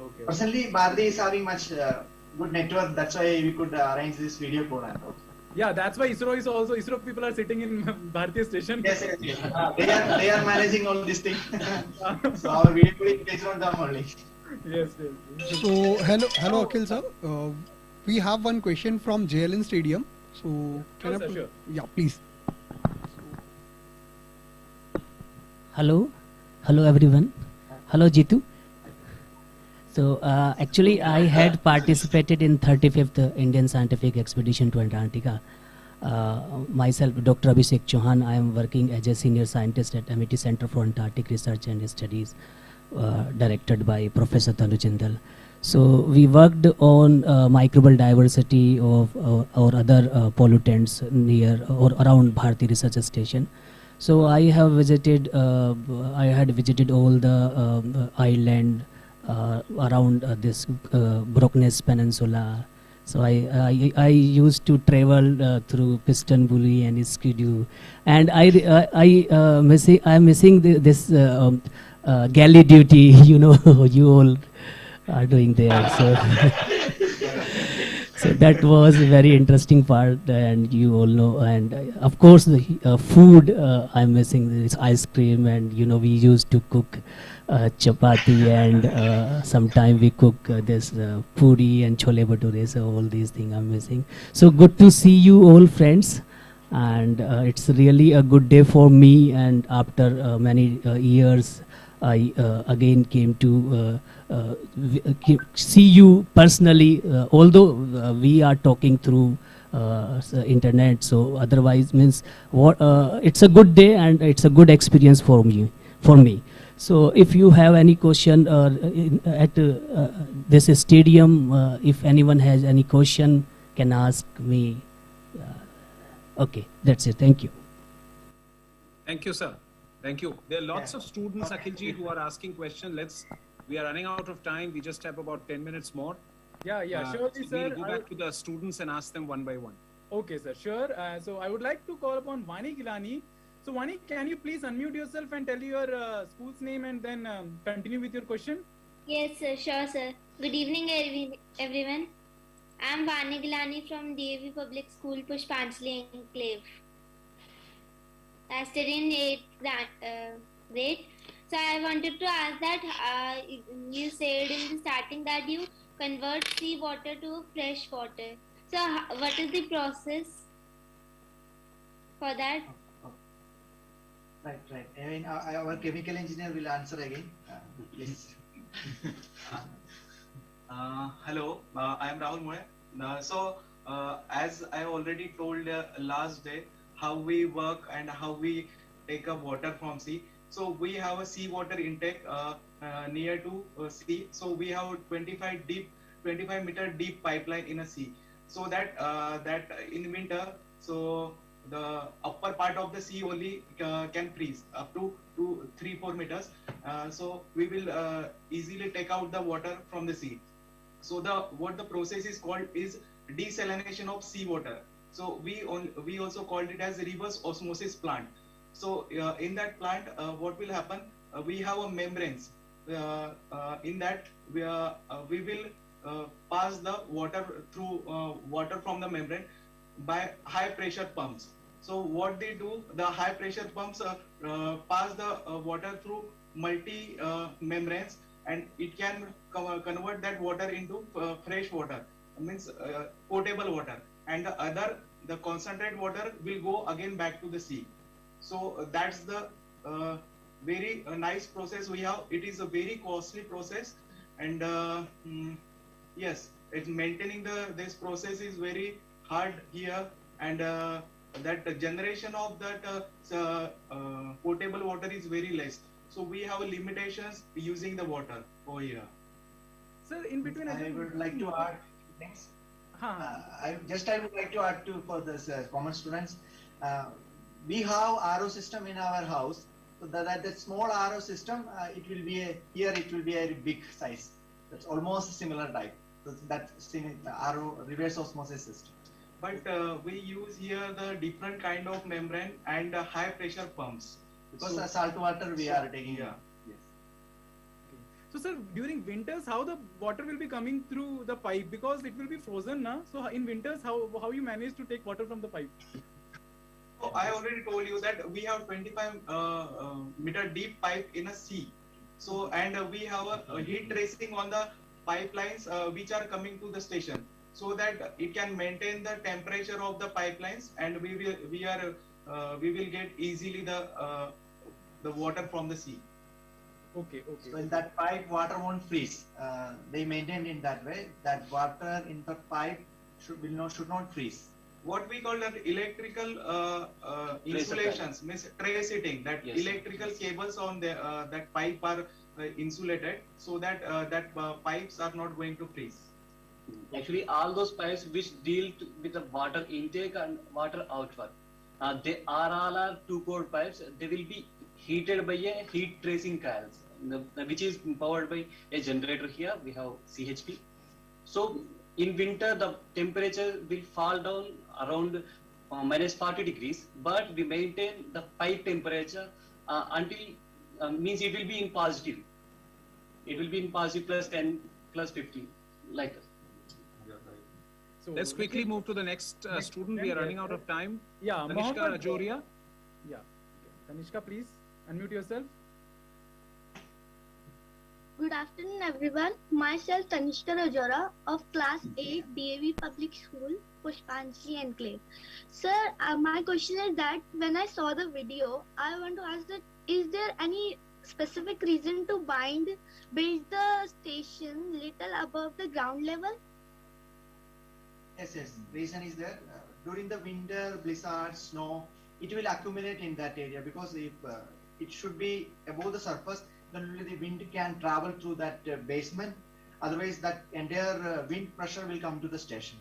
Okay. Personally, Bharati is having much good network. That's why we could arrange this video call and all. Yeah, that's why ISRO people are sitting in Bharati station. Yes. They are managing all these things. So our video call is based on them only. Yes. So hello Akhil sir. We have one question from JLN Stadium. So can Sure. Yeah, please. Hello everyone. Hello Jitu. So actually I had participated in 35th Indian Scientific Expedition to Antarctica. Myself, Dr. Abhishek Chauhan, I am working as a senior scientist at MIT Center for Antarctic Research and Studies, directed by Professor Tanu Jindal. So we worked on microbial diversity of or other pollutants near or around Bharati Research Station. So I had visited all the island around this Brockness Peninsula. So I used to travel through Pistonbuli and Skidoo, and I'm missing this galley duty. You all are doing there. So that was a very interesting part, and you all know. And of course, the food I'm missing this ice cream, and we used to cook chapati, and sometime we cook this puri and chole bhature. So all these things I'm missing. So good to see you all, friends, and it's really a good day for me. And after many years, I again came to see you personally, although we are talking through internet. So otherwise means it's a good day and it's a good experience for me. So if you have any question at this stadium, if anyone has any question, can ask me. Okay, that's it. Thank you. Thank you, sir. Thank you. There are lots of students, Akhilji, who are asking questions. We are running out of time. We just have about 10 minutes more. Yeah, surely, sir. We'll go back to the students and ask them one by one. Okay, sir, sure. So I would like to call upon Vani Gilani. So Vani, can you please unmute yourself and tell your school's name and then continue with your question? Yes, sir, sure, sir. Good evening, everyone. I am Vani Gilani from DAV Public School, Pushpanjali Enclave. I study in 8th grade. So I wanted to ask that you said in the starting that you convert sea water to fresh water. So what is the process for that? Right. I mean, our chemical engineer will answer again. Please. Hello, I am Rahul Moe. As I already told last day, how we work and how we take up water from sea. So we have a sea water intake near to sea. So we have 25 meter deep pipeline in a sea. So that in winter, so the upper part of the sea only can freeze up to 3-4 meters. So we will easily take out the water from the sea. So what the process is called is desalination of sea water. So we also called it as a reverse osmosis plant. So in that plant, what will happen? We have a membranes. In that we will pass the water through water from the membrane by high pressure pumps. So what they do, the high pressure pumps pass the water through multi membranes, and it can convert that water into fresh water, means potable water, and the concentrated water will go again back to the sea. So that's the very nice process we have. It is a very costly process, and yes, it's maintaining this process is very hard here, and that generation of that potable water is very less. So we have limitations using the water over here. Sir, in between, I would like to add. Next. हाँ. I would like to add to for this common students. We have RO system in our house. So that small RO system, it will be a big size. That's almost similar type. So that's RO reverse osmosis system. But we use here the different kind of membrane and high pressure pumps. Because salt water we are taking. Yeah. Yes. So sir, during winters, how the water will be coming through the pipe, because it will be frozen, na? So in winters, how you manage to take water from the pipe? So I already told you that we have 25 meter deep pipe in a sea. So and we have a heat tracing on the pipelines which are coming to the station, so that it can maintain the temperature of the pipelines, and we will get easily the water from the sea. Okay. So in that pipe, water won't freeze. They maintain in that way that water in the pipe should not freeze. What we call that electrical insulations, means tray setting, that Yes. electrical cables on the that pipe are insulated, so that pipes are not going to freeze. Actually, all those pipes which deal with the water intake and water outward, they are all two-core pipes. They will be heated by a heat tracing coils, which is powered by a generator. Here we have CHP. So in winter, the temperature will fall down around minus 40 degrees, but we maintain the pipe temperature until means it will be in positive. It will be in positive plus 10, plus 15, like that. So Let's quickly move to the next student. We are running out of time. Yeah, Tanishka Mohammed, Ajoria. Yeah. Tanishka, please unmute yourself. Good afternoon, everyone. Myself, Tanishka Rajora of Class 8 DAV Public School, Pushpanjali Enclave. Sir, my question is that when I saw the video, I want to ask that is there any specific reason to build the station little above the ground level? Yes. Reason is there. During the winter, blizzard, snow, it will accumulate in that area, because if it should be above the surface, then only the wind can travel through that basement. Otherwise, that entire wind pressure will come to the station.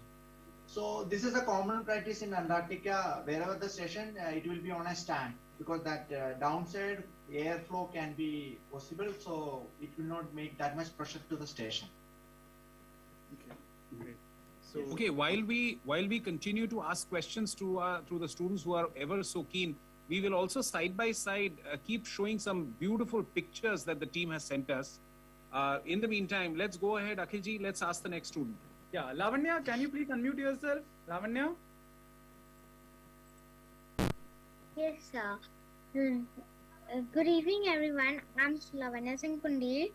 So this is a common practice in Antarctica. Wherever the station, it will be on a stand, because that downside airflow can be possible. So it will not make that much pressure to the station. Okay, great. So Okay, while we continue to ask questions to the students who are ever so keen, we will also side by side keep showing some beautiful pictures that the team has sent us. In the meantime, let's go ahead, Akhilji. Let's ask the next student. yeah, Lavanya, can you please unmute yourself? Lavanya. Yes, sir. Good evening, everyone. I'm Lavanya Singh Kundi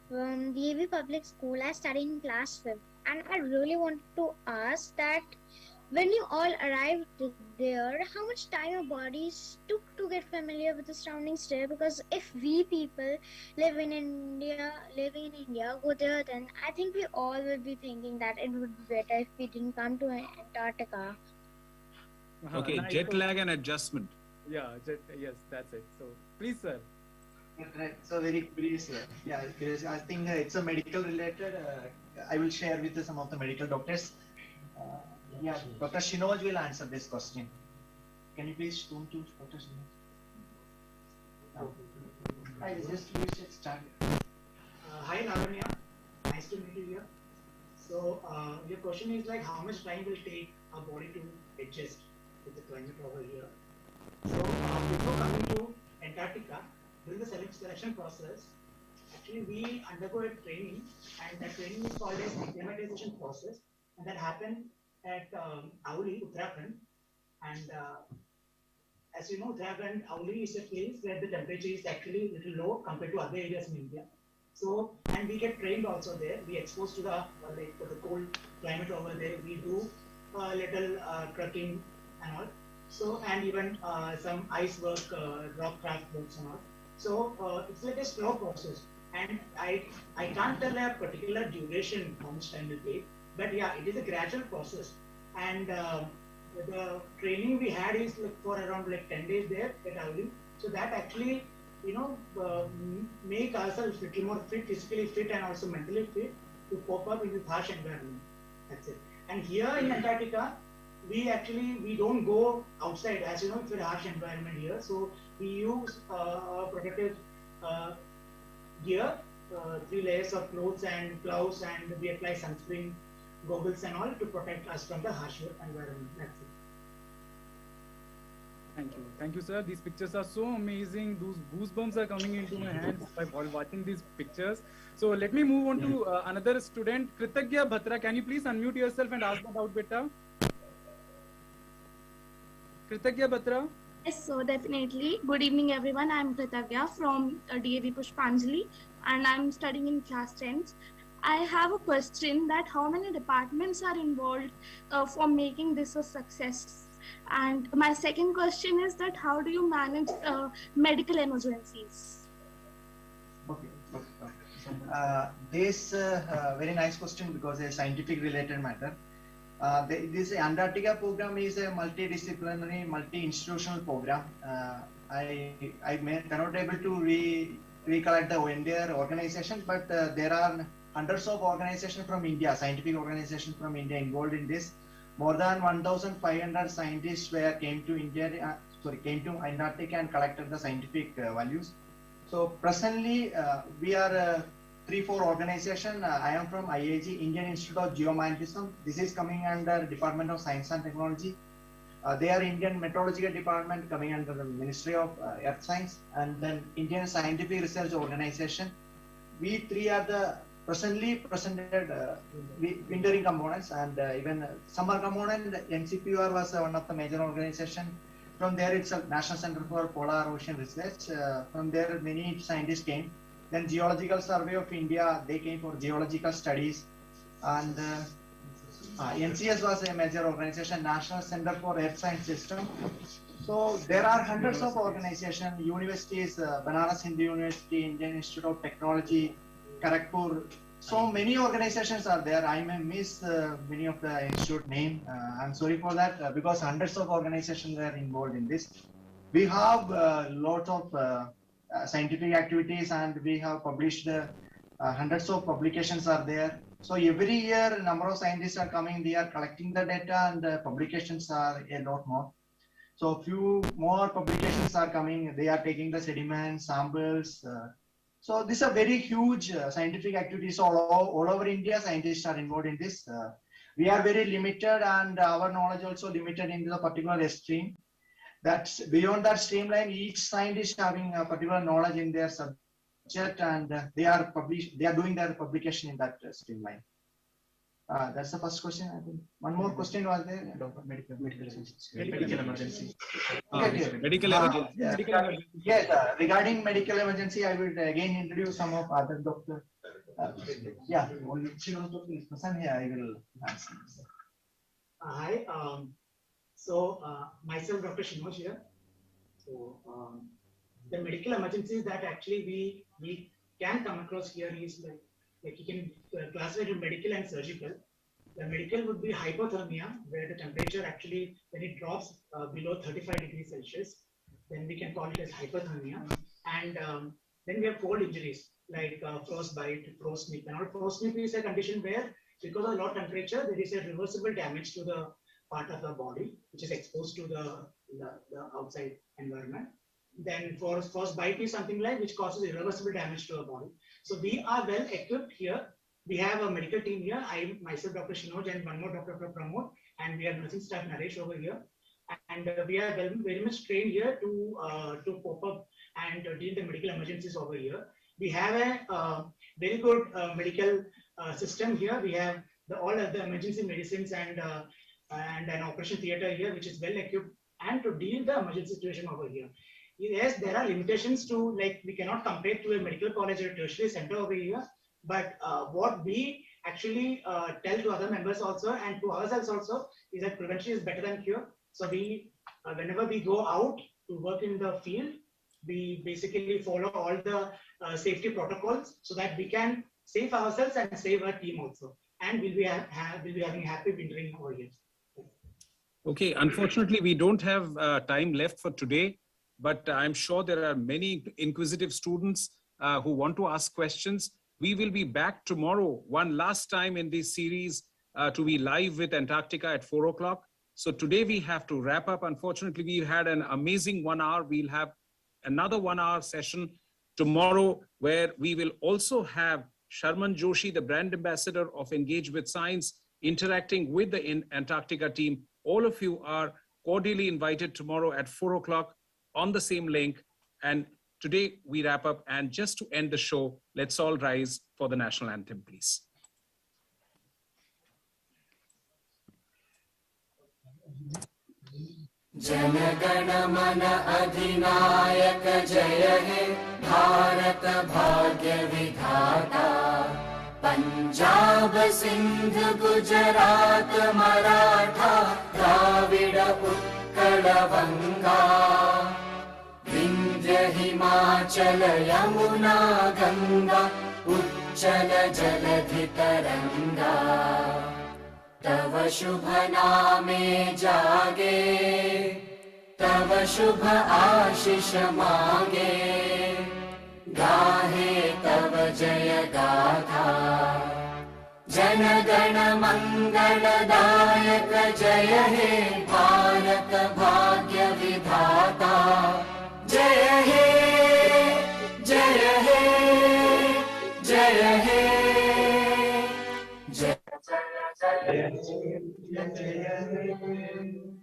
from DAV Public School. I study in class 5th, and I really want to ask that when you all arrived there, how much time your bodies took to get familiar with the surroundings there? Because if we people living in India go there, then I think we all will be thinking that it would be better if we didn't come to Antarctica. Okay, nice. jet lag and adjustment. Yeah, yes, that's it. So please, sir. Right. So very brief. Yeah, because I think it's a medical related. I will share with some of the medical doctors. Yeah, Dr. Shinoj will answer this question. Can you please turn to Dr. Shinoj? I just please start. Hi Lavanya, nice to meet you here. So your question is like how much time will take our body to adjust with the climate over here. So before coming to Antarctica, during the selection process, actually we undergo a training, and that training is called as acclimatization process, and that happened at Auli, Uttarakhand. And as you know, Uttarakhand, Auli is a place where the temperature is actually a little low compared to other areas in India. So, and we get trained also there. We exposed to the the cold climate over there. We do little trekking and all. So, and even some ice work, rock craft works and all. So it's like a slow process, and I can't tell a particular duration how much time it will take. But yeah, it is a gradual process, and the training we had is like for around like 10 days there at Auli. So that actually, make ourselves little more fit, physically fit and also mentally fit to cope up in this harsh environment. That's it. And here in Antarctica, we don't go outside, as you know, it's a very harsh environment here. So we use protective gear, 3 layers of clothes and gloves, and we apply sunscreen, goggles and all to protect us from the harsh environment. That's it. Thank you, sir. These pictures are so amazing. Those goosebumps are coming into my hands while watching these pictures. So let me move on to another student, Kritagya Bhatra. Can you please unmute yourself and ask the doubt, beta? Kritagya Bhatra. Yes, so definitely. Good evening, everyone. I'm Kritagya from DAV Pushpanjali, and I'm studying in class 10th. I have a question that how many departments are involved for making this a success? And my second question is that how do you manage medical emergencies? Okay. This very nice question because a scientific related matter. This Antarctica program is a multidisciplinary, multi-institutional program. I cannot able to recollect the entire organization, but there are hundreds of organizations from India, scientific organizations from India involved in this. More than 1,500 scientists came to Antarctica and collected the scientific values. So presently, we are 3-4 organizations. I am from IIG, Indian Institute of Geomagnetism. This is coming under Department of Science and Technology. They are Indian Meteorological Department coming under the Ministry of Earth Science, and then Indian Scientific Research Organization. We three are the presently presented wintering components, and even summer component. NCPUR was one of the major organization. From there itself, National Center for Polar Ocean Research. From there, many scientists came. Then Geological Survey of India, they came for geological studies. And NCS was a major organization, National Center for Earth Science System. So there are hundreds of organizations, universities, Banaras Hindu University, Indian Institute of Technology, Kharagpur. So many organizations are there. I may miss many of the institute name. I'm sorry for that because hundreds of organizations are involved in this. We have lots of scientific activities, and we have published hundreds of publications are there. So every year, number of scientists are coming. They are collecting the data, and publications are a lot more. So few more publications are coming. They are taking the sediments, samples. So these are very huge scientific activities all over India. Scientists are involved in this. We are very limited, and our knowledge also limited into the particular stream. That's beyond that streamline. Each scientist having a particular knowledge in their subject, and they are doing their publication in that streamline. That's the first question. I think one more question was there. Medical emergency. Medical emergency. Yes, regarding medical emergency, I will again introduce some of other doctors. Yeah, only she was talking. Yeah, I will answer. Hi. So myself, Dr. Shinoj here. So the medical emergencies that actually we can come across here is like you can classify it medical and surgical. The medical would be hypothermia, where the temperature actually, when it drops below 35 degrees Celsius, then we can call it as hypothermia. And then we have cold injuries like frostbite, frostnip. And frostnip is a condition where, because of low temperature, there is a reversible damage to the part of the body which is exposed to the outside environment. Then frostbite is something like which causes irreversible damage to the body. So we are well equipped here. We have a medical team here. I myself, Dr. Shinoj, and one more Dr. Pramod, and we have nursing staff Naresh over here. And we are very much trained here to pop up and deal the medical emergencies over here. We have a very good medical system here. We have all of the emergency medicines and an operation theater here, which is well equipped, and to deal the emergency situation over here. Yes, there are limitations to, like, we cannot compare to a medical college or a tertiary center over here, but what we actually tell to other members also and to ourselves also is that prevention is better than cure. So we, whenever we go out to work in the field, we basically follow all the safety protocols so that we can save ourselves and save our team also. And we'll be having happy wintering over here. Okay, unfortunately, we don't have time left for today, but I'm sure there are many inquisitive students who want to ask questions. We will be back tomorrow, one last time in this series, to be live with Antarctica at 4 o'clock. So today we have to wrap up. Unfortunately, we had an amazing 1 hour. We'll have another 1 hour session tomorrow, where we will also have Sharman Joshi, the brand ambassador of Engage with Science, interacting with the Antarctica team. All of you are cordially invited tomorrow at 4 o'clock on the same link. And today we wrap up. And just to end the show, let's all rise for the national anthem, please. जनगण मन अधिनायक जय हे भारत भाग्य विधाता पंजाब सिंध गुजरात मराठा द्राविड उत्कल बंगा विंध्य हिमाचल यमुना गंगा उच्चल जलधि तरंगा तव शुभ नामे जागे तव शुभ आशीष मांगे गाहे तव जय गाथा जनगण मंगलदायक जय हे भारत भाग्य विधाता जय हे जय हे जय हे जय जय जय जय